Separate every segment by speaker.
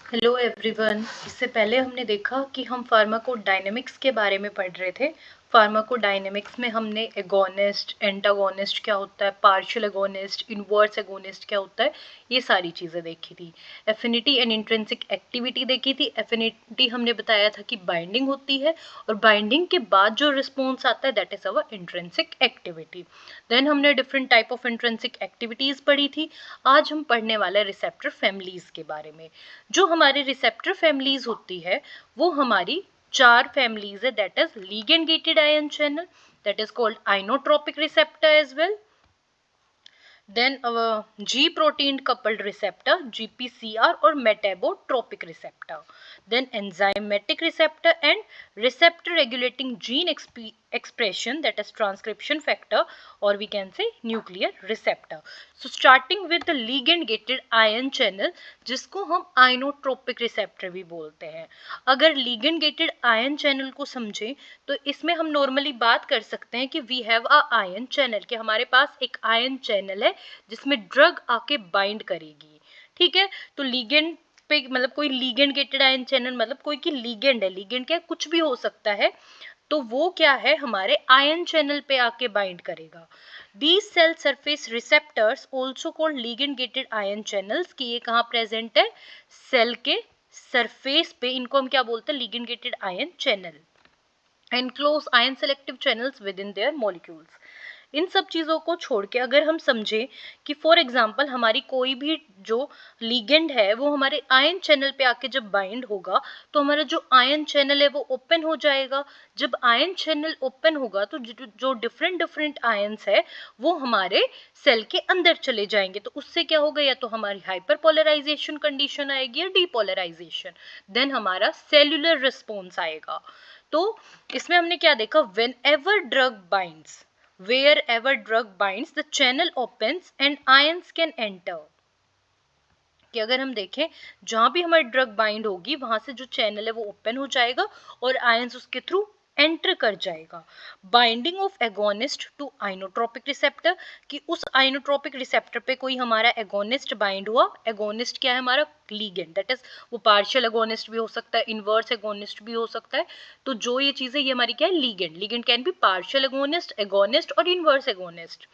Speaker 1: Hello everyone. इससे पहले हमने देखा कि हम फार्माकोडायनेमिक्स के बारे में पढ़ रहे थे। फार्माकोडायनेमिक्स में हमने एगोनिस्ट, एंटागोनिस्ट क्या होता है, पार्शियल एगोनिस्ट, इनवर्स एगोनिस्ट क्या होता है, ये सारी चीज़ें देखी थी। एफिनिटी एंड इंट्रिंसिक एक्टिविटी देखी थी। एफिनिटी हमने बताया था कि बाइंडिंग होती है और बाइंडिंग के बाद जो रिस्पॉन्स आता है that is our intrinsic activity. Then हमने different type of intrinsic activities पढ़ी थी। आज हम पढ़ने वाले रिसेप्टर फैमिलीज़ के बारे में। जो हमारी रिसेप्टर फैमिलीज होती है वो हमारी 4 फैमिलीज है, that is ligand gated ion channel, that is called ionotropic receptor as well, then G protein coupled receptor GPCR or metabotropic receptor, then enzymatic receptor and receptor regulating gene expression, that is transcription factor, or we can say nuclear receptor. So starting with the ligand gated ion channel जिसको हम inotropic receptor भी बोलते हैं। अगर ligand gated ion channel को समझें तो इसमें हम नॉर्मली बात कर सकते हैं कि we have a ion channel, कि हमारे पास एक आयन चैनल है जिसमें ड्रग आके बाइंड करेगी। ठीक है, तो लीगेंड पे मतलब कोई लीगेंड गेटेड आयन चैनल मतलब कोई की लीगेंड है, लीगेंड क्या कुछ भी हो सकता है, तो वो क्या है हमारे आयन चैनल पे आके बाइंड करेगा। These cell surface receptors also called ligand gated ion channels, कि ये कहाँ प्रेजेंट है, सेल के सरफेस पे, इनको हम क्या बोलते हैं, ligand gated ion channel and close ion selective channels within their molecules। इन सब चीज़ों को छोड़ के अगर हम समझें कि फॉर एग्जांपल हमारी कोई भी जो लिगेंड है वो हमारे आयन चैनल पे आके जब बाइंड होगा तो हमारा जो आयन चैनल है वो ओपन हो जाएगा। जब आयन चैनल ओपन होगा तो जो डिफरेंट डिफरेंट आयंस है वो हमारे सेल के अंदर चले जाएंगे, तो उससे क्या होगा, या तो हमारी हाइपरपोलराइजेशन कंडीशन आएगी या डीपोलराइजेशन, देन हमारा सेल्यूलर रिस्पॉन्स आएगा। तो इसमें हमने क्या देखा, when ever drug binds, wherever drug binds the channel opens and ions can enter, कि अगर हम देखें जहां भी हमारी ड्रग बाइंड होगी वहां से जो चैनल है वो ओपन हो जाएगा और आयंस उसके थ्रू एंटर कर जाएगा। Binding of agonist to ionotropic receptor, कि उस आइनोट्रोपिक रिसेप्टर पे कोई हमारा एगोनिस्ट बाइंड हुआ। एगोनिस्ट क्या है हमारा, लीगेंड, दैट इज वो पार्शियल एगोनिस्ट भी हो सकता है, इनवर्स एगोनिस्ट भी हो सकता है। तो जो ये चीजें ये हमारी क्या है, ligand, ligand can be partial agonist, agonist और इनवर्स एगोनिस्ट।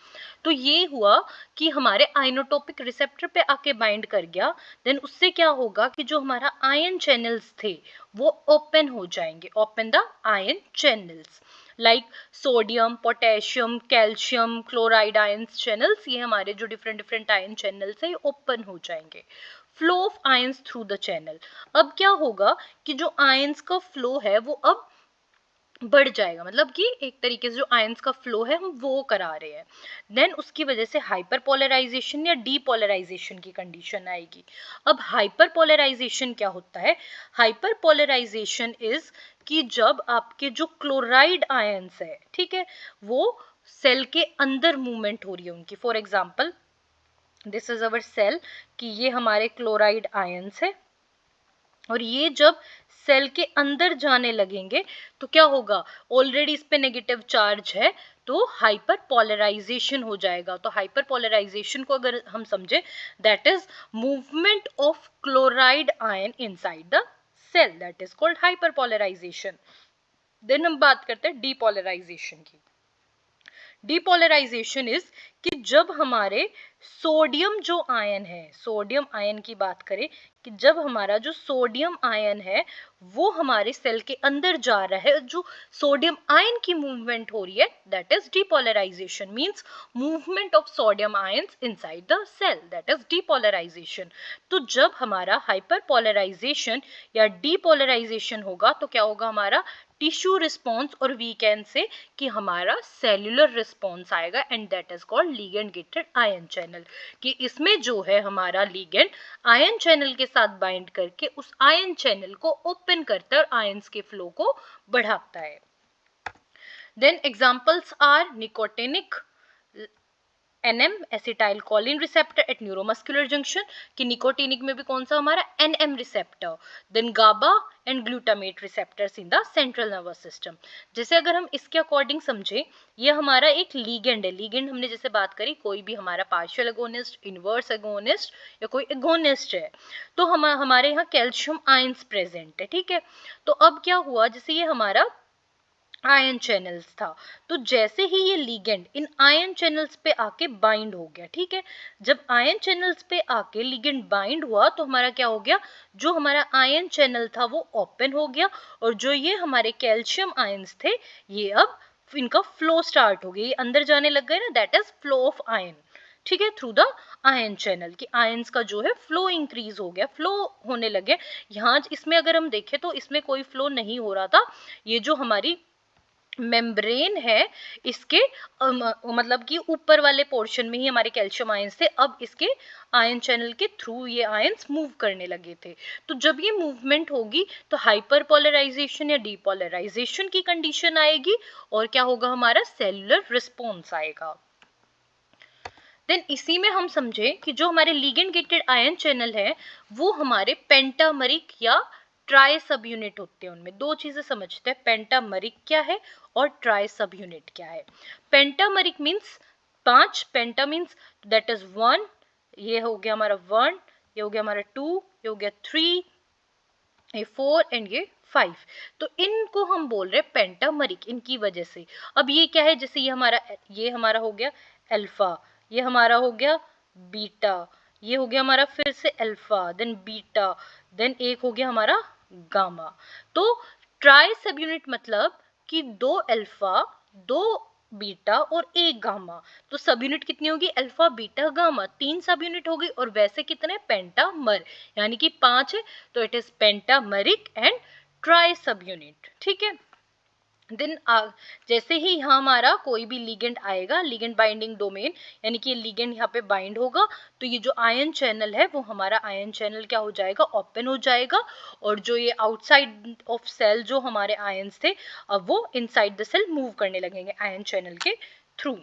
Speaker 1: तो ये हुआ कि हमारे आइनोटोपिक रिसेप्टर पे आके बाइंड कर गया, देन उससे क्या होगा कि जो हमारा आयन चैनल्स थे वो ओपन हो जाएंगे, open the ion channels, like sodium, potassium, calcium, chloride ion channels, ये हमारे जो डिफरेंट डिफरेंट आयन चैनल्स है ओपन हो जाएंगे। Flow of ions through the channel, अब क्या होगा कि जो आयंस का फ्लो है वो अब बढ़ जाएगा, मतलब कि एक तरीके से जो आयंस का फ्लो है हम वो करा रहे हैं। देन उसकी वजह से हाइपर पोलराइजेशन या डीपोलराइजेशन की कंडीशन आएगी। अब हाइपर पोलराइजेशन क्या होता है, हाइपर पोलराइजेशन इज कि जब आपके जो क्लोराइड आयंस है, ठीक है, वो सेल के अंदर मूवमेंट हो रही है उनकी। For example this is our cell, कि ये हमारे क्लोराइड आयंस है और ये जब सेल के अंदर जाने लगेंगे तो क्या होगा, ऑलरेडी इस पे नेगेटिव चार्ज है तो हाइपर पोलराइजेशन हो जाएगा। तो हाइपर पोलराइजेशन को अगर हम समझे, that is movement of chloride ion inside the cell, that is called hyperpolarisation. Then हम बात करते हैं डीपोलराइजेशन की। डीपोलराइजेशन इज कि जब हमारे सोडियम जो आयन है, सोडियम आयन की बात करें, कि जब हमारा जो सोडियम आयन है वो हमारे सेल के अंदर जा रहा है, जो सोडियम आयन की मूवमेंट हो रही है, that is depolarization, means movement of sodium ions inside the cell, that is depolarization. तो जब हमारा हाइपरपोलराइजेशन या डीपोलराइजेशन होगा तो क्या होगा, हमारा टिश्यू रिस्पॉन्स, और वी कैन से कि हमारा सेल्यूलर रिस्पॉन्स आएगा, and that is called ligand gated ion channel, कि इसमें जो है हमारा लिगेंड आयन चैनल के साथ बाइंड करके उस आयन चैनल को ओपन करता है और आयंस के फ्लो को बढ़ाता है। Then examples are nicotinic NM acetylcholine receptor at neuromuscular junction, कि निकोटिनिक में भी कौन सा हमारा NM receptor, then GABA and glutamate receptors in the central nervous system. जैसे अगर हम इसके अकॉर्डिंग समझे, ये हमारा एक लीगेंड है। लीगेंड हमने जैसे बात करी, कोई भी हमारा पार्शियल एगोनिस्ट, इनवर्स एगोनिस्ट या कोई एगोनिस्ट है, तो हमारे यहाँ कैल्शियम आयंस प्रेजेंट है, ठीक है। तो अब क्या हुआ, जैसे ये हमारा आयन चैनल्स था, तो जैसे ही ये लिगेंड इन आयन चैनल्स पे आके बाइंड हो गया, ठीक है। जब आयन चैनल्स पे आके लिगेंड बाइंड हुआ तो हमारा क्या हो गया, जो हमारा आयन चैनल था वो ओपन हो गया, और जो ये हमारे कैल्शियम आयंस थे, ये अब इनका फ्लो स्टार्ट हो गया, ये अंदर जाने लग गए ना, that is flow of ion, ठीक है, थ्रू द आयन चैनल, की आयंस का जो है फ्लो इंक्रीज हो गया, फ्लो होने लगे। यहाँ इसमें अगर हम देखें तो इसमें कोई फ्लो नहीं हो रहा था, ये जो हमारी मेम्ब्रेन है इसके मतलब कि ऊपर वाले पोर्शन में ही हमारे कैल्शियम आयंस थे, अब इसके आयन चैनल के थ्रू ये आयंस मूव करने लगे थे। तो जब ये मूवमेंट होगी तो हाइपरपोलराइजेशन या डीपोलराइजेशन की कंडीशन आएगी, और क्या होगा, हमारा सेलुलर रिस्पॉन्स आएगा। देन इसी में हम समझे कि जो हमारे लिगेंड गेटेड आयन चैनल है वो हमारे पेंटामरिक या ट्राई सब यूनिट होते हैं। उनमें दो चीजें समझते हैं, पेंटामरिक क्या है और ट्राई सब यूनिट क्या है। Pentameric means 5, penta means that is 1, ये हो गया हमारा 1, ये हो गया हमारा 2, ये हो गया 3, ये 4 एंड ये 5। तो इनको हम बोल रहे हैं पेंटामरिक, इनकी वजह से। अब ये क्या है, जैसे ये हमारा हो गया अल्फा, ये हमारा हो गया बीटा, ये हो गया हमारा फिर से अल्फा, देन बीटा, देन एक हो गया हमारा गामा। तो ट्राई सब यूनिट मतलब कि 2 अल्फा, 2 बीटा और 1 गामा। तो सब यूनिट कितनी होगी, अल्फा बीटा गामा, 3 सब यूनिट हो गई। और वैसे कितने, पेंटामर, यानी कि 5 है, तो it is pentameric and try subunit, ठीक है। देन जैसे ही यहाँ हमारा कोई भी लिगेंड आएगा, लिगेंड बाइंडिंग डोमेन, यानी कि लिगेंड यहाँ पे बाइंड होगा, तो ये जो आयन चैनल है वो हमारा आयन चैनल क्या हो जाएगा, ओपन हो जाएगा, और जो ये आउटसाइड ऑफ सेल जो हमारे आयंस थे, अब वो इनसाइड द सेल मूव करने लगेंगे आयन चैनल के थ्रू।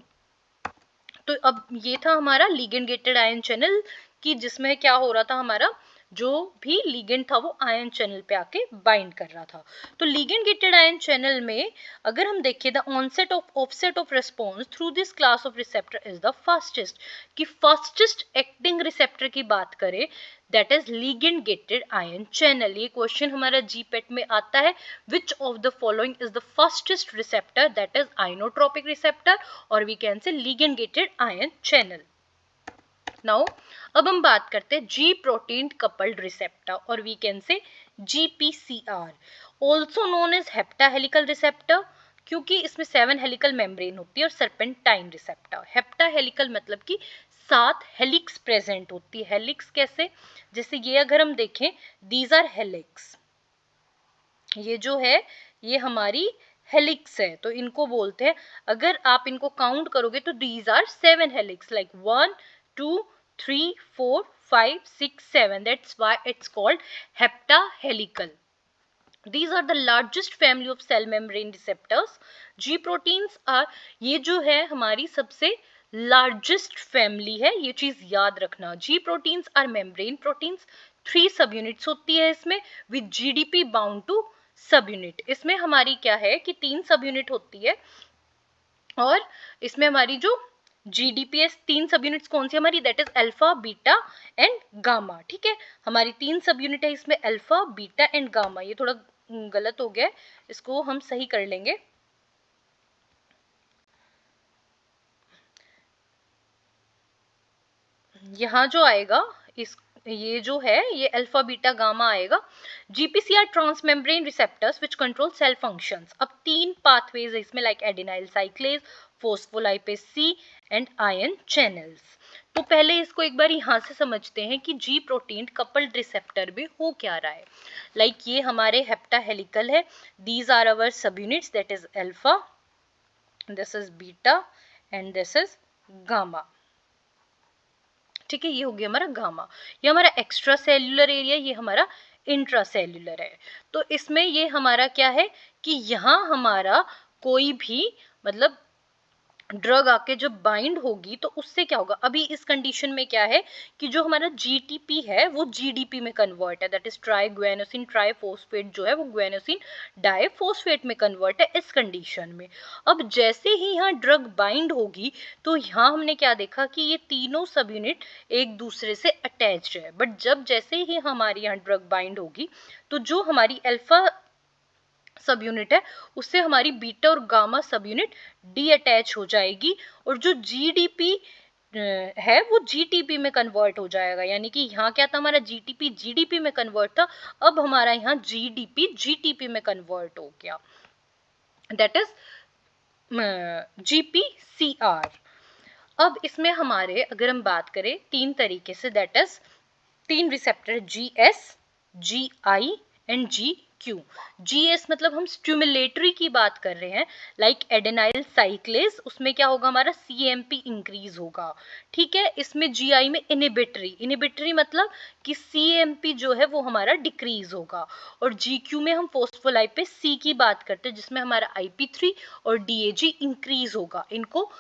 Speaker 1: तो अब ये था हमारा लिगेंड गेटेड आयन चैनल, कि जिसमें क्या हो रहा था, हमारा जो भी लिगेंड था वो आयन चैनल पे आके बाइंड कर रहा था। तो लिगेंड गेटेड आयन चैनल में अगर हम देखें, the onset of offset of response through this class of receptor is the fastest, कि फास्टेस्ट एक्टिंग रिसेप्टर की बात करें, that is ligand gated ion channel. ये क्वेश्चन हमारा जीपेट में आता है, which of the following is the fastest receptor, that is ionotropic receptor, और we can say ligand gated ion channel. Now अब हम बात करते हैं जी प्रोटीन कपल्ड रिसेप्टर, और we can say GPCR, also known as hepta helical receptor, क्योंकि इसमें 7 helical membrane होती है, और सर्पेंटाइन रिसेप्टर। हेप्टा हेलिकल मतलब कि 7 हेलिक्स प्रेजेंट होती है। हेलिक्स कैसे, जैसे ये अगर हम देखें, दीज आर हेलिक्स, ये जो है ये हमारी हेलिक्स है, तो इनको बोलते हैं, अगर आप इनको काउंट करोगे तो these are 7 helix, like 1 2 3 4 5 6 7, that's why it's called heptahelical. These are the largest family of cell membrane receptors. G proteins are, ये जो है हमारी सबसे लार्जेस्ट फैमिली है, ये चीज याद रखना। G proteins are membrane proteins, 3 सब यूनिट्स होती है इसमें, with GDP bound to सब यूनिट। इसमें हमारी क्या है कि 3 सब यूनिट होती है, और इसमें हमारी जो GDPS 3 सब यूनिट्स कौन सी हमारी, that is alpha beta and gamma, ठीक है। हमारी 3 सब यूनिट है इसमें, अल्फा बीटा एंड गामा। ये थोड़ा गलत हो गया, इसको हम सही कर लेंगे। यहाँ जो आएगा, इस ये जो है ये अल्फा बीटा गामा आएगा। GPCR transmembrane receptors which control cell functions. अब 3 पाथवेज है इसमें, like adenylyl cyclase, phospholipase C and ion channels. तो पहले इसको एक बार यहाँ से समझते हैं कि जी प्रोटीन कपल्ड रिसेप्टर में हो क्या रहा है। लाइक ये हमारे हेप्टा हेलिकल है, दीज आर अवर सब units, that is alpha, this is beta and this is gamma, ठीक है। ये हो गया हमारा गामा, ये हमारा एक्स्ट्रा सेल्यूलर एरिया, ये हमारा इंट्रा सेल्यूलर है। तो इसमें ये हमारा क्या है कि यहाँ हमारा कोई भी मतलब ड्रग आके जब बाइंड होगी तो उससे क्या होगा, अभी इस कंडीशन में क्या है कि जो हमारा जीटीपी है वो जीडीपी में कन्वर्ट है, दैट इज ट्राइग्वेनोसिन ट्राइफॉस्फेट जो है वो ग्वेनोसिन डाइफॉस्फेट में कन्वर्ट है इस कंडीशन में। अब जैसे ही यहाँ ड्रग बाइंड होगी तो यहाँ हमने क्या देखा कि ये तीनों सब यूनिट एक दूसरे से अटैच्ड है, बट जब जैसे ही हमारी यहाँ ड्रग बाइंड होगी तो जो हमारी अल्फा सब यूनिट है उससे हमारी बीटा और गामा सब यूनिट डी अटैच हो जाएगी, और जो जीडीपी है वो जीटीपी में कन्वर्ट हो जाएगा। यानी कि यहाँ क्या था, हमारा जीटीपी जीडीपी में कन्वर्ट था, अब हमारा यहाँ जीडीपी जीटीपी में कन्वर्ट हो गया, दैट इज जीपीसीआर। अब इसमें हमारे अगर हम बात करें तीन तरीके से, दैट इज तीन receptor GS, GI and GQ. GS मतलब हम स्टिमुलेटरी की बात कर रहे हैं, लाइक एडेनाइल साइक्लेज, उसमें क्या होगा हमारा सीएमपी इंक्रीज होगा, ठीक है। इसमें जीआई में इनिबिटरी, इनिबिटरी मतलब कि सीएमपी जो है वो हमारा डिक्रीज होगा, और जीक्यू में हम फोस्फोलाइपेज सी की बात करते हैं जिसमें हमारा आईपी3 और डीएजी इंक्रीज होगा। इनको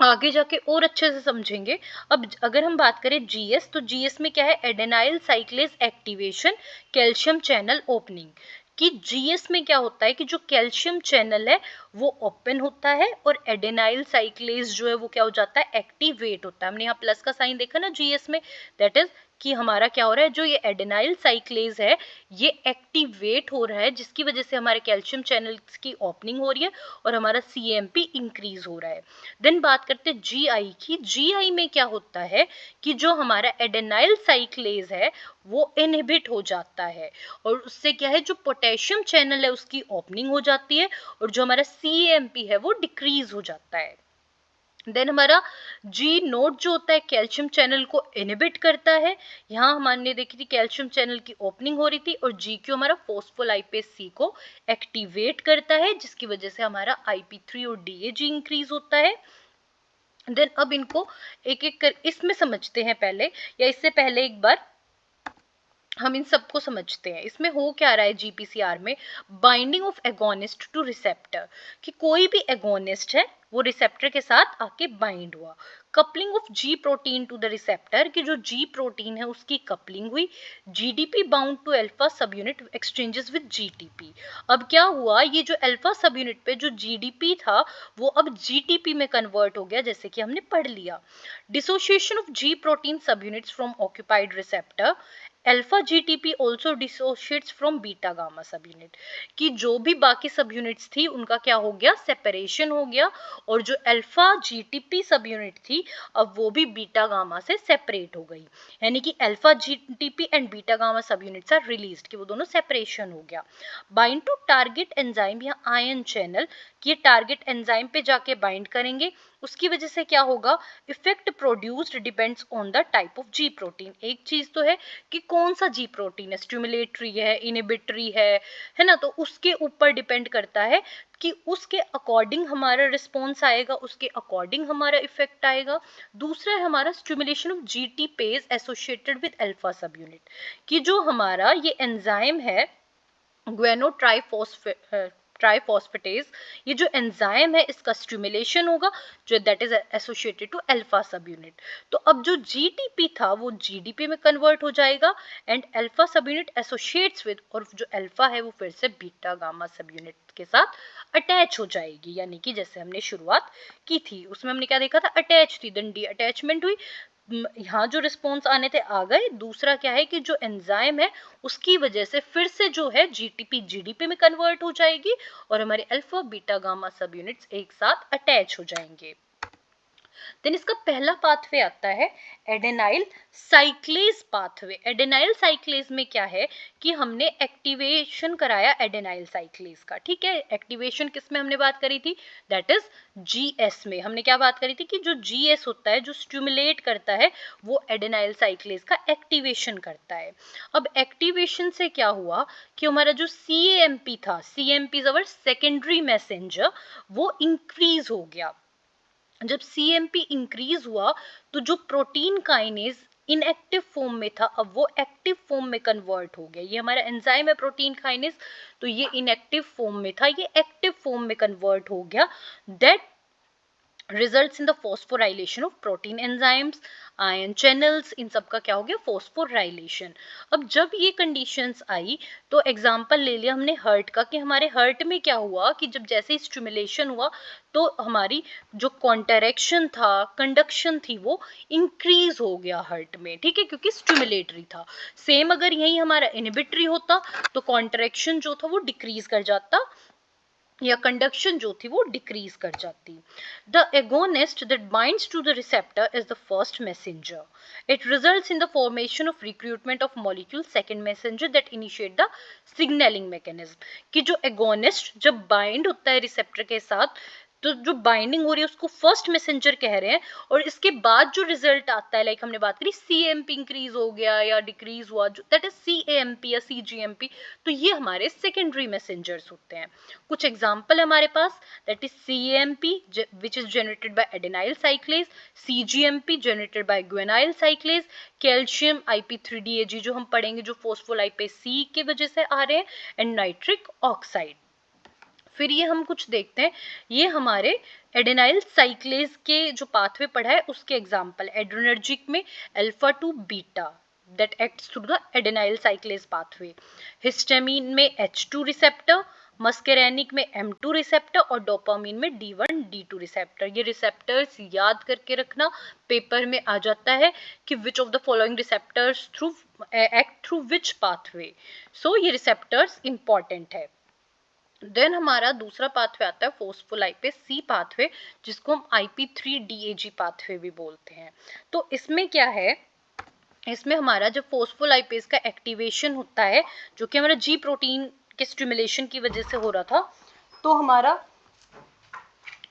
Speaker 1: आगे जाके और अच्छे से समझेंगे। अब अगर हम बात करें जीएस, तो जीएस में क्या है, adenylyl cyclase activation calcium channel opening, कि जीएस में क्या होता है कि जो कैल्शियम चैनल है वो ओपन होता है और एडेनाइल साइक्लेज जो है वो क्या हो जाता है, एक्टिवेट होता है। हमने यहाँ प्लस का साइन देखा ना जीएस में, दैट इज कि हमारा क्या हो रहा है, जो ये एडेनाइल साइक्लेज है ये एक्टिवेट हो रहा है, जिसकी वजह से हमारे कैल्शियम चैनल्स की ओपनिंग हो रही है और हमारा सीएमपी इंक्रीज हो रहा है। देन बात करते हैं जीआई की। जीआई में क्या होता है कि जो हमारा एडेनाइल साइक्लेज है वो इनहिबिट हो जाता है, और उससे क्या है, जो पोटेशियम चैनल है उसकी ओपनिंग हो जाती है और जो हमारा सीएमपी है वो डिक्रीज हो जाता है। देन हमारा जी नोड जो होता है कैल्शियम चैनल को इनहिबिट करता है, यहाँ हमने देखी थी कैल्शियम चैनल की ओपनिंग हो रही थी, और जी क्यू हमारा फोस्फोलाइपेज सी को एक्टिवेट करता है जिसकी वजह से हमारा आईपी3 और डीएजी इंक्रीज होता है। देन अब इनको एक एक कर इसमें समझते हैं पहले, या इससे पहले एक बार हम इन सबको समझते हैं। इसमें हो क्या रहा है जीपीसीआर में, binding of agonist two receptor, कि कोई भी एगोनिस्ट है वो रिसेप्टर के साथ आके बाइंड हुआ। Coupling of G protein to the receptor, कि जो जी प्रोटीन है उसकी कपलिंग हुई। GDP bound to alpha subunit exchanges with GTP. अब क्या हुआ, ये जो अल्फा सब यूनिट पे जो जीडीपी था वो अब जीटीपी में कन्वर्ट हो गया, जैसे कि हमने पढ़ लिया। डिसोसिएशन ऑफ जी प्रोटीन सब units from occupied receptor, alpha GTP also dissociates from beta gamma सब यूनिट, कि जो भी बाकी सब यूनिट्स थी उनका क्या हो गया, सेपरेशन हो गया, और जो अल्फा जीटीपी सब यूनिट थी अब वो भी बीटा गामा से सेपरेट हो गई। यानी कि alpha GTP and beta gamma सब यूनिट्स आर रिलीज्ड, कि वो दोनों सेपरेशन हो गया। बाइंड टू टारगेट एंजाइम या आयन चैनल, कि ये टारगेट एंजाइम पे जाके बाइंड करेंगे, उसकी वजह से क्या होगा, effect produced depends on the type of G protein. एक चीज तो है कि कौन सा जी प्रोटीन है, स्टिमुलेटरी है, इनिबिटरी है ना, तो उसके ऊपर डिपेंड करता है कि उसके अकॉर्डिंग हमारा रिस्पॉन्स आएगा, उसके अकॉर्डिंग हमारा इफेक्ट आएगा। दूसरा है हमारा stimulation of GT page associated with alpha सब यूनिट, कि जो हमारा ये एंजाइम है ग्वेनो ट्राइफॉस्फेटेज, ये जो एंजाइम है इसका स्टिमुलेशन होगा जो that is associated to alpha subunit. तो अब जो जीटीपी था वो जीडीपी में कन्वर्ट हो जाएगा एंड अल्फा सब यूनिट एसोसिएट्स विद, और जो अल्फा है वो फिर से बीटा गामा सब यूनिट के साथ अटैच हो जाएगी। यानी कि जैसे हमने शुरुआत की थी उसमें हमने क्या देखा था, अटैच थी, देन डी अटैचमेंट हुई, यहाँ जो रिस्पॉन्स आने थे आ गए। दूसरा क्या है कि जो एंजाइम है उसकी वजह से फिर से जो है जीटीपी जीडीपी में कन्वर्ट हो जाएगी और हमारे अल्फा बीटा गामा सब यूनिट्स एक साथ अटैच हो जाएंगे। देन इसका पहला पाथवे आता है एडेनाइल साइक्लेज पाथवे। एडेनाइल साइक्लेज में क्या है कि हमने एक्टिवेशन कराया एडेनाइल साइक्लेज का, ठीक है। एक्टिवेशन किस में हमने बात करी थी, दैट इज जीएस में। हमने क्या बात करी थी कि जो जीएस होता है जो स्टिमुलेट करता है वो एडेनाइल साइक्लेज का एक्टिवेशन करता है। अब एक्टिवेशन से क्या हुआ कि हमारा जो सीएमपी था, CMP is our secondary messenger, वो इंक्रीज हो गया। जब सीएमपी इंक्रीज हुआ तो जो प्रोटीन काइनेज इनएक्टिव फॉर्म में था अब वो एक्टिव फॉर्म में कन्वर्ट हो गया। ये हमारा एंजाइम है प्रोटीन काइनेज, तो ये इनएक्टिव फॉर्म में था, ये एक्टिव फॉर्म में कन्वर्ट हो गया। That results in the phosphorylation of protein enzymes, ion channels, इन सब का क्या हो गया, फॉस्फोराइलेशन। अब जब ये कंडीशंस आई तो एग्जांपल ले लिया हमने हार्ट का, कि हमारे हार्ट में क्या हुआ कि जब जैसे ही स्टिमुलेशन हुआ तो हमारी जो कॉन्ट्रैक्शन था, कंडक्शन थी, वो इंक्रीज हो गया हार्ट में, ठीक है, क्योंकि स्टिमुलेटरी था। सेम अगर यही हमारा इनहिबिटरी होता तो कॉन्ट्रैक्शन जो था वो डिक्रीज कर जाता या कंडक्शन जो थी वो डिक्रीज कर जाती। The agonist that binds to the receptor is the first messenger, it results in the formation of recruitment of molecule, second messenger that initiate the signaling mechanism. कि जो एगोनिस्ट जब बाइंड होता है रिसेप्टर के साथ, तो जो बाइंडिंग हो रही है उसको फर्स्ट मैसेंजर कह रहे हैं, और इसके बाद जो रिजल्ट आता है, लाइक हमने बात करी सीएमपी इंक्रीज हो गया या डिक्रीज हुआ, जो दैट इज सीएमपी या सीजीएमपी, तो ये हमारे सेकेंडरी मैसेंजर्स होते हैं। कुछ एग्जाम्पल हमारे पास, that is CMP which is generated by adenylyl cyclase, cGMP generated by guanylyl cyclase, calcium IP3DAG जो हम पढ़ेंगे जो फोस्फोलाइपेज सी की वजह से आ रहे हैं, एंड नाइट्रिक ऑक्साइड। फिर ये हम कुछ देखते हैं, ये हमारे एडेनाइल साइक्लेज के जो पाथवे पढ़ा है उसके एग्जाम्पल, एड्रेनर्जिक में alpha two beta that acts through the adenyl cyclase pathway, histamine में H2 रिसेप्टर, मस्केरेनिक में M2 रिसेप्टर और डोपामिन में D1 D2 रिसेप्टर। ये रिसेप्टर्स याद करके रखना, पेपर में आ जाता है कि which of the following receptors through act through which pathway, so ये रिसेप्टर्स इंपॉर्टेंट है। देन हमारा दूसरा पाथवे आता है फोस्फोलाइपेज सी पाथवे, जिसको हम IP3DAG पाथवे भी बोलते हैं। तो इसमें क्या है, इसमें हमारा जब फोस्फोलाइपेज का एक्टिवेशन होता है, जो कि हमारा जी प्रोटीन के स्टिमुलेशन की वजह से हो रहा था, तो हमारा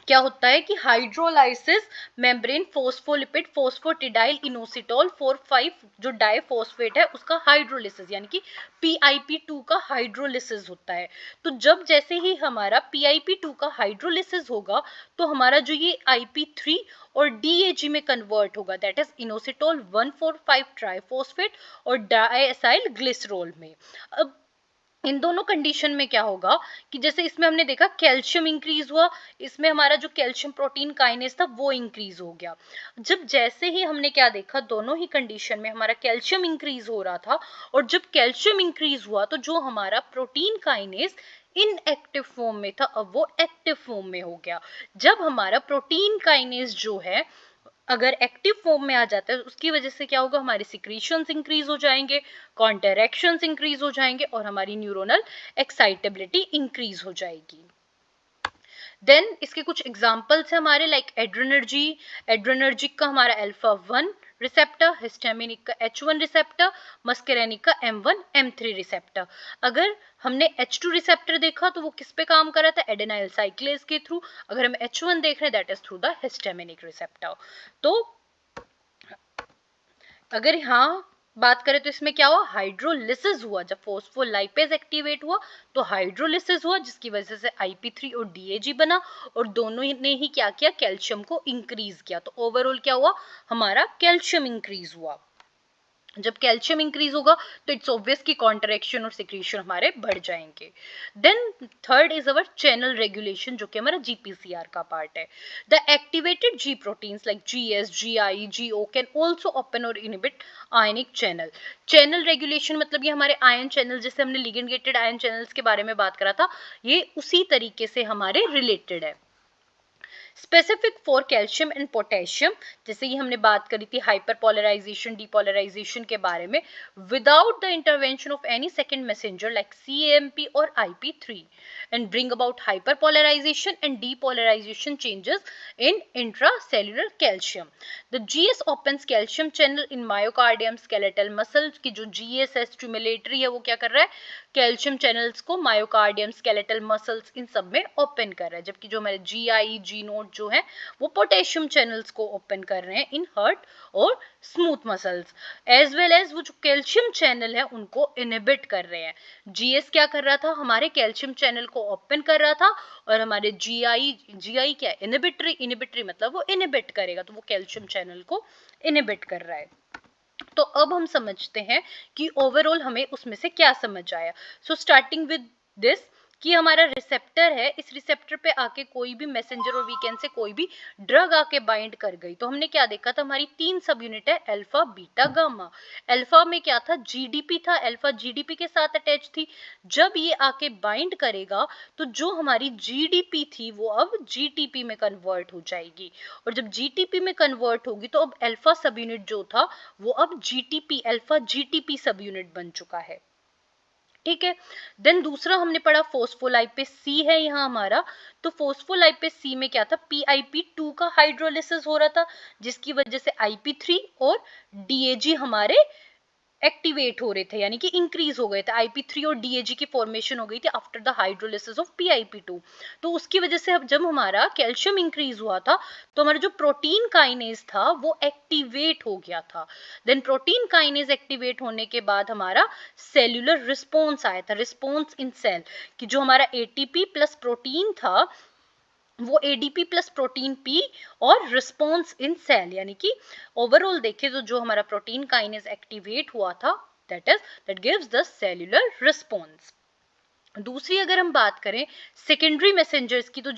Speaker 1: क्या होता है कि हाइड्रोलाइसिस मेम्ब्रेन फोस्फोलिपिड फोस्फोटिडाइल इनोसिटोल 4,5 जो डाइफॉस्फेट है उसका हाइड्रोलिसिस, यानी कि PIP2 का हाइड्रोलिसिस होता है। तो जब जैसे ही हमारा PIP2 का हाइड्रोलिसिस होगा तो हमारा जो ये IP3 और DAG में कन्वर्ट होगा, दैट इज इनोसिटोल 1,4,5 ट्राइफॉस्फेट और डाइएसाइल ग्लिसरॉल में। अब इन दोनों कंडीशन में क्या होगा कि जैसे इसमें हमने देखा कैल्शियम इंक्रीज हुआ, इसमें हमारा जो कैल्शियम प्रोटीन काइनेज था वो इंक्रीज हो गया। जब जैसे ही हमने क्या देखा, दोनों ही कंडीशन में हमारा कैल्शियम इंक्रीज हो रहा था, और जब कैल्शियम इंक्रीज हुआ तो जो हमारा प्रोटीन काइनेज इनएक्टिव फॉर्म में था अब वो एक्टिव फॉर्म में हो गया। जब हमारा प्रोटीन काइनेज जो है अगर एक्टिव फॉर्म में आ जाता है, उसकी वजह से क्या होगा, हमारे सिक्रीशंस इंक्रीज हो जाएंगे, कॉन्ट्रैक्शंस इंक्रीज हो जाएंगे और हमारी न्यूरोनल एक्साइटेबिलिटी इंक्रीज हो जाएगी। देन इसके कुछ एग्जांपल्स है हमारे, लाइक एड्रेनर्जिक का हमारा अल्फा 1 रिसेप्टर, हिस्टामिनिक का H1 रिसेप्टर, मस्केरेनिक का M1 M3 रिसेप्टर। अगर हमने H2 रिसेप्टर देखा तो वो किस पे काम कर रहा था, एडेनाइल साइक्लेज के थ्रू। अगर हम H1 देख रहे हैं that is through the histaminic receptor. तो अगर यहाँ बात करें तो इसमें क्या हुआ, हाइड्रोलिसिस हुआ। जब फोस्फोलाइपेज एक्टिवेट हुआ तो हाइड्रोलिसिस हुआ, जिसकी वजह से IP3 और DAG बना, और दोनों ने ही क्या किया, कैल्शियम को इंक्रीज किया। तो ओवरऑल क्या हुआ, हमारा कैल्शियम इंक्रीज हुआ। जब कैल्शियम इंक्रीज होगा तो इट्स ऑब्वियस कि कॉन्ट्रैक्शन और सिक्रीशन हमारे बढ़ जाएंगे। Then third is our channel regulation, जो कि हमारा GPCR का पार्ट है। The activated G proteins like GS, GI, GO can also open और inhibit ionic channel. Channel regulation मतलब ये हमारे आयन चैनल, जैसे हमने लिगेंड गेटेड आयन चैनल्स के बारे में बात करा था, ये उसी तरीके से हमारे रिलेटेड है। Specific for calcium and potassium, जैसे कि हमने बात करी थी हाइपर पोलराइजेशन डीपोलराइजेशन के बारे में, without the intervention of any second messenger like CAMP और IP3 and bring about hyperpolarization and depolarization changes in intracellular calcium. The GS opens calcium channel in myocardium, skeletal muscles की जो GS है stimulatory है, वो क्या कर रहा है, कैल्शियम चैनल्स को मायोकार्डियम, स्केलेटल मसल्स, इन सब में ओपन कर रहा है। जबकि जो हमारे GI, G नोड जो है वो पोटेशियम चैनल्स को ओपन कर रहे हैं इन हर्ट और smooth muscles, as well as वो जो कैल्शियम चैनल है उनको इनहिबिट कर रहे हैं। GS क्या कर रहा था, हमारे कैल्शियम चैनल को ओपन कर रहा था, और हमारे GI क्या है, इनहिबिटरी मतलब वो इनहिबिट करेगा, तो वो कैल्शियम चैनल को इनहिबिट कर रहा है। तो अब हम समझते हैं कि ओवरऑल हमें उसमें से क्या समझ आया। सो स्टार्टिंग विद दिस, कि हमारा रिसेप्टर है, इस रिसेप्टर पे आके कोई भी मैसेंजर और वीकेंड से कोई भी ड्रग आके बाइंड कर गई, तो हमने क्या देखा था, हमारी 3 सब यूनिट है, अल्फा बीटा गामा। अल्फा में क्या था, जीडीपी था, अल्फा जीडीपी के साथ अटैच थी। जब ये आके बाइंड करेगा तो जो हमारी जीडीपी थी वो अब जीटीपी में कन्वर्ट हो जाएगी, और जब जीटीपी में कन्वर्ट होगी तो अब अल्फा सब यूनिट जो था वो अब जीटीपी, अल्फा जीटीपी सब यूनिट बन चुका है। ठीक है, देन दूसरा हमने पढ़ा फोस्फोलाइपेज सी है यहाँ हमारा। तो फोस्फोलाइपेज सी में क्या था, PIP2 का हाइड्रोलिसिस हो रहा था, जिसकी वजह से IP3 और DAG हमारे एक्टिवेट हो रहे थे, यानी कि इंक्रीज हो गए थे। IP3 और DAG की फॉर्मेशन हो गई थी after the hydrolysis of PIP2। तो उसकी वजह से अब जब हमारा कैल्शियम इंक्रीज हुआ था तो हमारा जो प्रोटीन काइनेज था वो एक्टिवेट हो गया था। देन प्रोटीन काइनेज एक्टिवेट होने के बाद हमारा सेल्यूलर रिस्पॉन्स आया था, रिस्पॉन्स इन सेल, कि जो हमारा ATP प्लस प्रोटीन था वो ADP प्लस प्रोटीन P और रिस्पॉन्स इन सेल, यानी कि ओवरऑल देखें तो जो हमारा प्रोटीन काइनेज एक्टिवेट हुआ था that gives the cellular response. दूसरी अगर हम बात करें सेकेंडरी मैसेंजर्स की, तो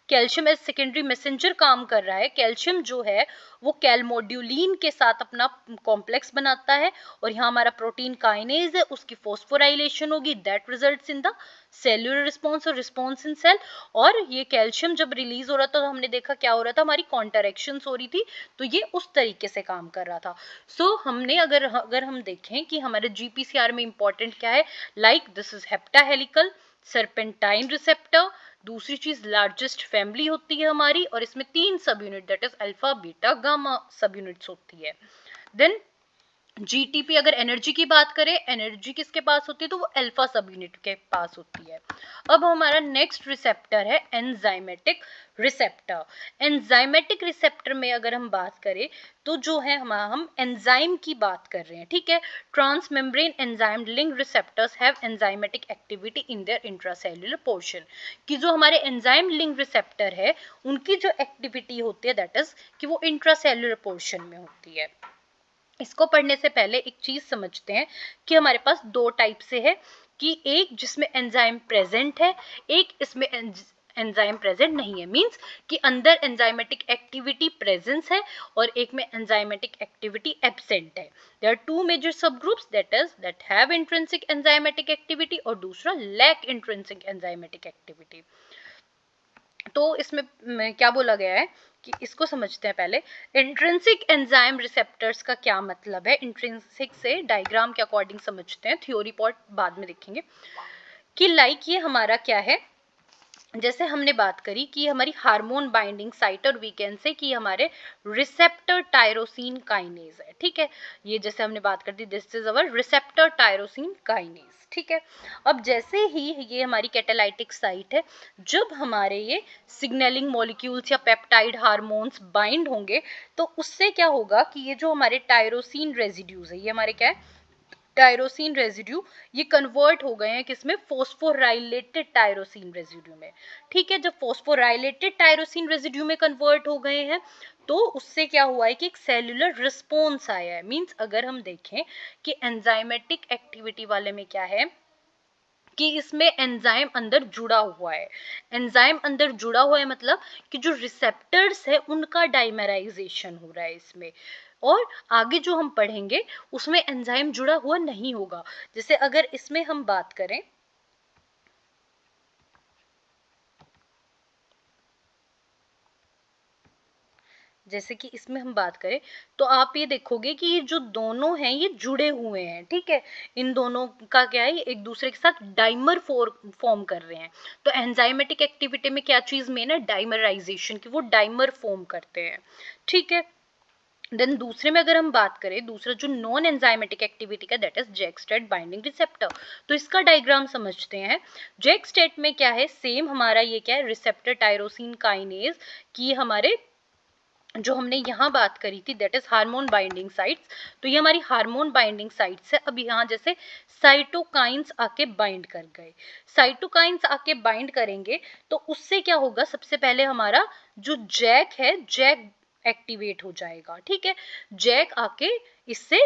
Speaker 1: कैल्शियम एज सेकेंडरी मैसेंजर काम कर रहा है। कैल्शियम जो है वो कैलमोड्यूलिन के साथ अपना कॉम्प्लेक्स बनाता है, और यहाँ हमारा प्रोटीन काइनेज है, उसकी फॉस्फोराइलेशन होगी, that results in the cellular response और रिस्पॉन्स इन सेल। और ये कैल्शियम जब रिलीज हो रहा था तो हमने देखा क्या हो रहा था, हमारी कॉन्ट्रैक्शंस हो रही थी, तो ये उस तरीके से काम कर रहा था। सो हमने अगर हम देखें कि हमारे GPCR में इंपॉर्टेंट क्या है, like this is heptahelical serpentine receptor, दूसरी चीज लार्जेस्ट फैमिली होती है हमारी, और इसमें 3 सब unit that is alpha beta gamma सब यूनिट्स होती है। देन GTP, अगर एनर्जी की बात करें, एनर्जी किसके पास होती है, तो वो अल्फा सब यूनिट के पास होती है। अब हमारा नेक्स्ट रिसेप्टर है एंजाइमेटिक रिसेप्टर। एंजाइमेटिक रिसेप्टर में अगर हम बात करें तो जो है हम एंजाइम की बात कर रहे हैं, ठीक है। Transmembrane enzyme link receptors have enzymatic activity in their intracellular portion, कि जो हमारे एंजाइम लिंक रिसेप्टर है उनकी जो एक्टिविटी होती है दैट इज कि वो इंट्रासेल्युलर पोर्शन में होती है। इसको पढ़ने से पहले एक चीज समझते हैं कि हमारे पास 2 टाइप से है, कि एक जिसमें एंजाइम प्रेजेंट है, एक इसमें एंजाइम प्रेजेंट नहीं है, मींस कि अंदर एंजाइमेटिक एक्टिविटी प्रेजेंस है और एक में एंजाइमेटिक एक्टिविटी एब्सेंट है। देयर आर 2 मेजर सब groups that have intrinsic enzymatic activity और दूसरा लैक इंट्रिंसिक एंजाइमेटिक एक्टिविटी। तो इसमें क्या बोला गया है कि इसको समझते हैं पहले। इंट्रिंसिक एंजाइम रिसेप्टर्स का क्या मतलब है, इंट्रिंसिक से डायग्राम के अकॉर्डिंग समझते हैं, थ्योरी पार्ट बाद में देखेंगे। कि लाइक ये हमारा क्या है, जैसे हमने बात करी कि हमारी हार्मोन बाइंडिंग साइट और वीकेंड से कि हमारे रिसेप्टर टायरोसिन काइनेज है, ठीक है। ये जैसे हमने बात कर दी, this is our receptor tyrosine kinase, ठीक है। अब जैसे ही ये हमारी कैटालाइटिक साइट है, जब हमारे ये सिग्नलिंग मॉलिक्यूल्स या पेप्टाइड हार्मोन्स बाइंड होंगे तो उससे क्या होगा कि ये जो हमारे टायरोसिन रेजिड्यूज है, ये हमारे क्या है, टायरोसिन रेजिड्यू, ये कन्वर्ट हो गए हैं किसमें, फोस्फोराइलेटेड टायरोसिन रेजिड्यू में, ठीक है। जब फोस्फोराइलेटेड टायरोसिन रेजिड्यू में कन्वर्ट हो गए हैं तो उससे क्या हुआ है कि एक सेल्यूलर रिस्पॉन्स आया है। मींस अगर हम देखें कि एंजाइमेटिक एक्टिविटी वाले में क्या है कि इसमें एंजाइम अंदर जुड़ा हुआ है, एंजाइम अंदर जुड़ा हुआ है मतलब कि जो रिसेप्टर्स है उनका डाइमराइजेशन हो रहा है इसमें। और आगे जो हम पढ़ेंगे उसमें एंजाइम जुड़ा हुआ नहीं होगा। जैसे अगर इसमें हम बात करें, जैसे कि इसमें हम बात करें तो आप ये देखोगे कि ये जो दोनों हैं ये जुड़े हुए हैं, ठीक है। इन दोनों का क्या है, एक दूसरे के साथ डाइमर फॉर्म कर रहे हैं। तो एंजाइमेटिक एक्टिविटी में क्या चीज मेन है, डाइमराइजेशन, की वो डाइमर फॉर्म करते हैं, ठीक है। देन दूसरे में अगर हम बात करें, दूसरा जो नॉन एंजाइमेटिक एक्टिविटी का that is JAK STAT binding receptor. तो इसका डायग्राम समझते हैं। जैक स्टेट में क्या है, सेम हमारा ये क्या है, रिसेप्टर टायरोसिन काइनेज की हमारे जो हमने यहाँ बात करी थी that is hormone binding sites. तो ये हमारी हार्मोन बाइंडिंग साइट्स है। अब यहाँ जैसे साइटोकाइंस आके बाइंड कर गए, साइटोकाइंस आके बाइंड करेंगे तो उससे क्या होगा, सबसे पहले हमारा जो जैक है, जैक एक्टिवेट हो जाएगा, ठीक है। जैक आके इससे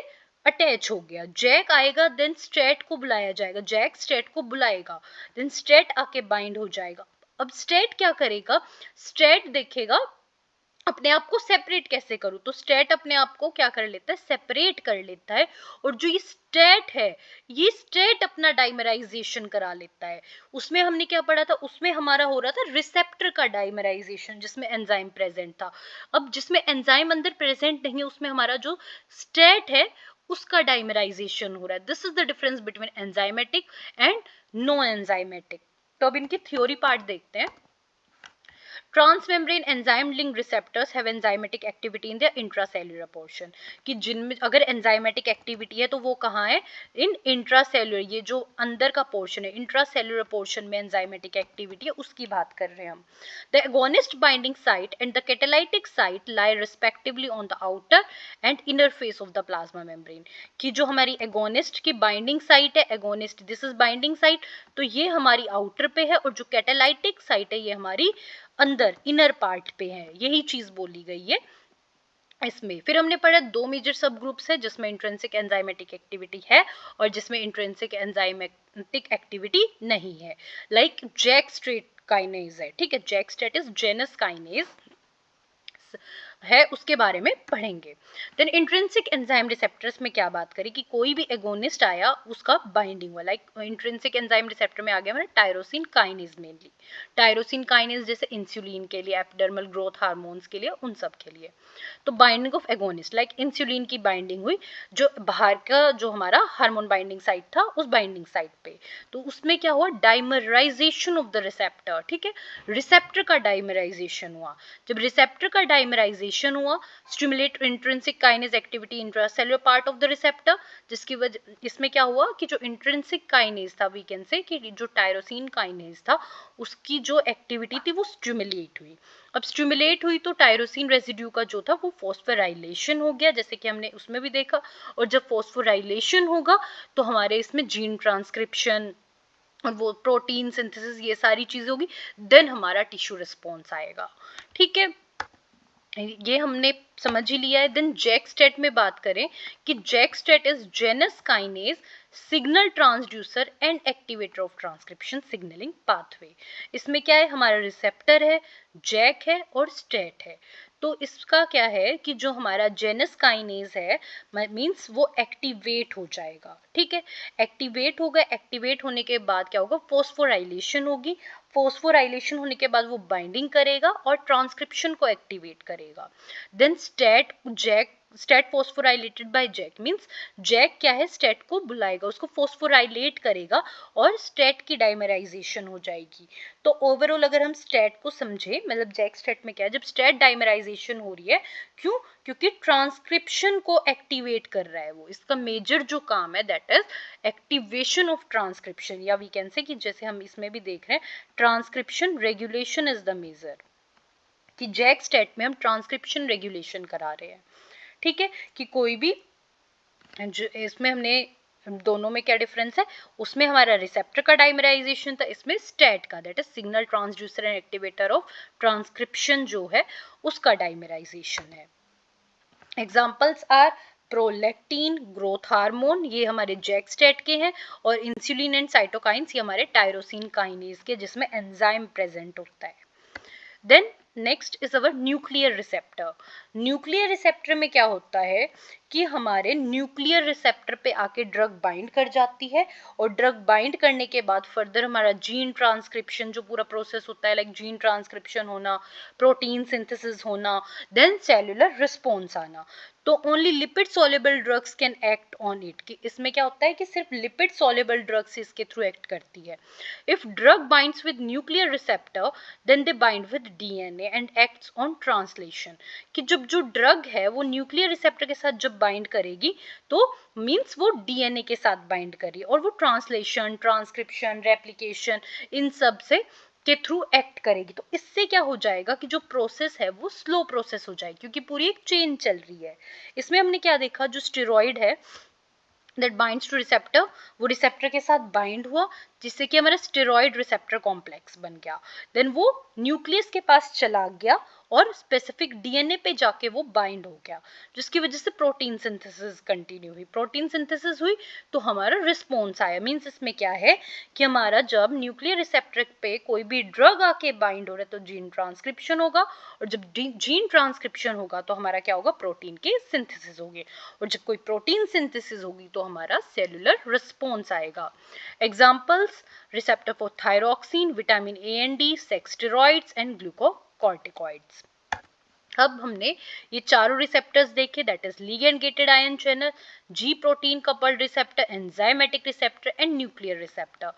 Speaker 1: अटैच हो गया, जैक आएगा देन स्ट्रेट को बुलाया जाएगा, जैक स्ट्रेट को बुलाएगा, देन स्ट्रेट आके बाइंड हो जाएगा। अब स्ट्रेट क्या करेगा, स्ट्रेट देखेगा अपने आप को सेपरेट कैसे करूं, तो स्टेट अपने आप को क्या कर लेता है, सेपरेट कर लेता है। और जो ये स्टेट है, ये स्टेट अपना डाइमराइजेशन करा लेता है। उसमें हमने क्या पढ़ा था, उसमें हमारा हो रहा था रिसेप्टर का डाइमराइजेशन जिसमें एंजाइम प्रेजेंट था। अब जिसमें एंजाइम अंदर प्रेजेंट नहीं है उसमें हमारा जो स्टेट है उसका डाइमराइजेशन हो रहा है। This is the difference between enzymatic and no enzymatic. तो अब इनकी थ्योरी पार्ट देखते हैं। Transmembrane enzyme link receptors have enzymatic activity in the intracellular portion, कि जिनमें अगर एंजाइमेटिक एक्टिविटी है तो वो कहाँ है, इन इंट्रासेल्युलर, ये जो अंदर का पोर्शन है इंट्रासेल्युलर पोर्शन में एंजाइमेटिक एक्टिविटी है उसकी बात कर रहे हैं हम। The agonist binding site and the catalytic site lie respectively on the outer and inner face of the plasma membrane, कि जो हमारी एगोनिस्ट की बाइंडिंग साइट है, agonist this is binding site, तो ये हमारी आउटर पे है, और जो कैटालाइटिक साइट है ये हमारी अंदर इनर पार्ट पे है, यही चीज बोली गई है इसमें। फिर हमने पढ़ा दो मेजर सब ग्रुप्स है जिसमें इंट्रिंसिक एंजाइमेटिक एक्टिविटी है और जिसमें इंट्रिंसिक एंजाइमेटिक एक्टिविटी नहीं है, लाइक जैक स्ट्रेट काइनेज है, ठीक है, JAK STAT is Janus kinase है, उसके बारे में पढ़ेंगे। देन इंट्रिंसिक एंजाइम रिसेप्टर्स में क्या बात करें कि कोई भी एगोनिस्ट आया उसका बाइंडिंग हुआ, लाइक इंट्रिंसिक एंजाइम रिसेप्टर में आ गया हमारा tyrosine kinase, mainly tyrosine kinase जैसे इंसुलिन के लिए, एपिडर्मल ग्रोथ हार्मोन्स के लिए, उन सब के लिए। तो binding of agonist like insulin की बाइंडिंग हुई जो बाहर का जो हमारा हार्मोन बाइंडिंग साइट था उस बाइंडिंग साइट पे, तो उसमें क्या हुआ, डाइमराइजेशन ऑफ द रिसेप्टर, ठीक है, रिसेप्टर का डाइमराइजेशन हुआ। जब रिसेप्टर का डाइमराइजेशन हुआ, stimulate intrinsic kinase activity intracellular part of the receptor, जिसकी वजह इसमें क्या हुआ कि जो इंट्रिंसिक काइनेज था, वी कैन से कि जो टायरोसिन काइनेज था उसकी जो एक्टिविटी थी वो स्टिमुलेट हुई। अब स्टिमुलेट हुई तो टायरोसिन रेजिड्यू का जो था वो फॉस्फोराइलेशन हो गया, जैसे कि हमने उसमें भी देखा, और जब फॉस्फोराइलेशन होगा तो हमारे इसमें जीन ट्रांसक्रिप्शन और वो प्रोटीन सिंथेसिस ये सारी चीजें होगी, देन हमारा टिश्यू रिस्पॉन्स आएगा, ठीक है, ये हमने समझ ही लिया है। देन जैक स्टेट में बात करें कि JAK STAT is Janus kinase signal transducer and activator of transcription signaling pathway. इसमें क्या है, हमारा रिसेप्टर है, जैक है और स्टेट है। तो इसका क्या है कि जो हमारा जेनस काइनेज है मींस वो एक्टिवेट हो जाएगा, ठीक है, एक्टिवेट होगा, एक्टिवेट होने के बाद क्या होगा, फॉस्फोराइलेशन होगी, फॉस्फोराइलेशन होने के बाद वो बाइंडिंग करेगा और ट्रांसक्रिप्शन को एक्टिवेट करेगा। Then STAT phosphorylated by JAK means JAK क्या है, स्टेट को बुलाएगा, उसको फॉस्फोराइलेट करेगा और स्टेट की डाइमराइजेशन हो जाएगी। तो ओवरऑल अगर हम स्टेट को समझे, मतलब जैक स्टेट में क्या है, जब स्टेट डाइमराइजेशन हो रही है, क्यों, क्योंकि ट्रांसक्रिप्शन को एक्टिवेट कर रहा है वो, इसका मेजर जो काम है that is activation of transcription, या वी कैन से कि जैसे हम इसमें भी देख रहे हैं transcription regulation is the major, कि जैक स्टेट में हम ट्रांसक्रिप्शन रेगुलेशन करा रहे हैं, ठीक है, कि कोई भी जो इसमें हमने दोनों में क्या डिफरेंस है, उसमें हमारा रिसेप्टर का डाइमराइजेशन था, इसमें स्टेट का, that is signal transducer and activator of transcription जो है उसका डाइमराइजेशन है। Examples are prolactin growth hormone, ये हमारे जैक स्टेट के हैं, और इंसुलिन एंड साइटोकाइंस ये हमारे टायरोसिन काइनेज के जिसमें एंजाइम प्रेजेंट होता है। Then next is our nuclear receptor. Nuclear receptor में क्या होता है कि हमारे न्यूक्लियर रिसेप्टर पे आके ड्रग बाइंड कर जाती है, और ड्रग बाइंड करने के बाद फर्दर हमारा जीन ट्रांसक्रिप्शन जो पूरा प्रोसेस होता है, लाइक जीन ट्रांसक्रिप्शन होना, प्रोटीन सिंथेसिस होना, देन सेलुलर रिस्पॉन्स आना। तो only lipid soluble drugs can act on it, कि इसमें क्या होता है कि सिर्फ लिपिड सॉल्युबल ड्रग्स इसके थ्रू एक्ट करती है। If drug binds with nuclear receptor then they bind with DNA and acts on translation, कि जब जो ड्रग है वो न्यूक्लियर रिसेप्टर के साथ जब बाइंड करेगी तो मींस वो डीएनए के साथ बाइंड करी, और वो ट्रांसलेशन, ट्रांसक्रिप्शन, रेप्लिकेशन इन सब से के थ्रू एक्ट करेगी। तो इससे क्या हो जाएगा कि जो प्रोसेस है वो स्लो प्रोसेस हो जाएगी, क्योंकि पूरी एक चेन चल रही है। इसमें हमने क्या देखा, जो स्टेरॉइड है दैट बाइंड्स टू रिसेप्टर, वो रिसेप्टर के साथ बाइंड हुआ जिससे कि हमारा स्टेरॉइड रिसेप्टर कॉम्प्लेक्स बन गया, देन वो न्यूक्लियस के पास चला गया और स्पेसिफिक डीएनए पे जाके वो बाइंड हो गया, जिसकी वजह से प्रोटीन सिंथेसिस कंटिन्यू हुई। प्रोटीन सिंथेसिस हुई तो हमारा रिस्पॉन्स आया। मींस इसमें क्या है कि हमारा जब न्यूक्लियर रिसेप्टर पे कोई भी ड्रग आके बाइंड हो रहा है तो जीन ट्रांसक्रिप्शन होगा, और जब जीन ट्रांसक्रिप्शन होगा तो हमारा क्या होगा, प्रोटीन की सिंथेसिस होगी, और जब कोई प्रोटीन सिंथेसिस होगी तो हमारा सेलुलर रिस्पॉन्स आएगा। Examples, receptor for thyroxine, vitamin A and D, sex steroids and glucocorticoids. अब हमने ये चारों रिसेप्टर्स देखे, that is ligand gated ion channel, ji protein coupled receptor, enzymatic receptor and nuclear receptor.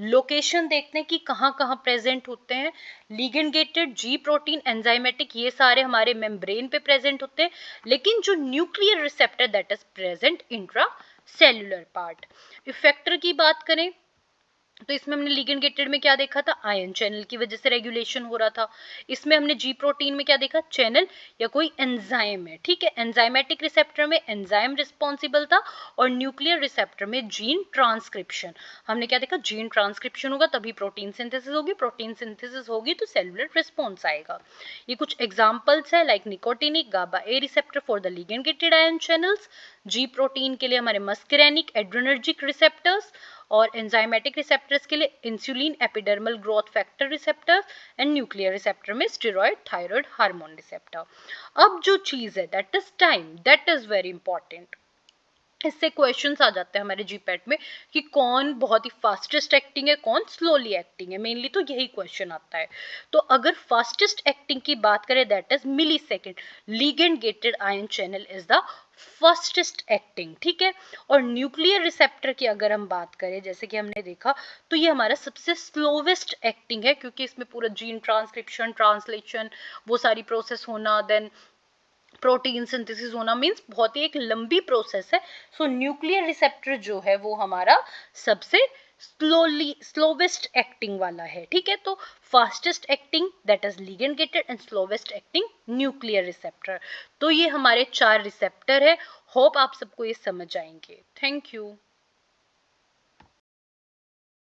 Speaker 1: Location देखते हैं कि कहाँ कहाँ प्रेजेंट होते हैं। लिगेंड गेटेड, जी प्रोटीन, एंजाइमेटिक, ये सारे हमारे मेम्ब्रेन पे प्रेजेंट होते हैं, लेकिन जो nuclear receptor that is present intra cellular part. Effector की बात करें तो इसमें हमने लिगेंड गेटेड में क्या देखा था, आयन चैनल की वजह से रेगुलेशन हो रहा था। इसमें हमने जी प्रोटीन में क्या देखा, चैनल या कोई एंजाइम है, ठीक है। एंजाइमेटिक रिसेप्टर में एंजाइम रिस्पॉन्सिबल था, और न्यूक्लियर रिसेप्टर में जीन ट्रांसक्रिप्शन। हमने क्या देखा, जीन ट्रांसक्रिप्शन होगा तभी प्रोटीन सिंथेसिस होगी, प्रोटीन सिंथेसिस होगी तो सेलुलर रिस्पॉन्स आएगा। ये कुछ एग्जाम्पल्स है, like nicotinic GABA A receptor for the ligand gated ion channels, G protein के लिए हमारे मस्करेनिक एड्रेनर्जिक रिसेप्टर्स, और एंजाइमेटिक रिसेप्टर्स के लिए insulin epidermal growth factor receptor, and nuclear receptor में स्टेरॉइड थायराइड हार्मोन रिसेप्टर। अब जो चीज है that is time, that is very important. इससे क्वेश्चंस आ जाते हैं हमारे जीपैट में कि कौन बहुत ही फास्टेस्ट एक्टिंग है, कौन स्लोली एक्टिंग है, मेनली तो यही क्वेश्चन आता है। तो अगर फास्टेस्ट एक्टिंग की बात करें that is millisecond, ligand gated ion channel is the fastest acting, ठीक है। और न्यूक्लियर रिसेप्टर की अगर हम बात करें, जैसे कि हमने देखा, तो ये हमारा सबसे स्लोवेस्ट एक्टिंग है, क्योंकि इसमें पूरा जीन ट्रांसक्रिप्शन, ट्रांसलेशन, वो सारी प्रोसेस होना, देन प्रोटीन सिंथेसिस होना, मींस बहुत ही एक लंबी प्रोसेस है। सो न्यूक्लियर रिसेप्टर जो है वो हमारा सबसे स्लोवेस्ट एक्टिंग वाला है, ठीक है। तो fastest acting that is ligand gated, and slowest acting nuclear receptor. तो ये हमारे 4 रिसेप्टर है। होप आप सबको ये समझ आएंगे। Thank you.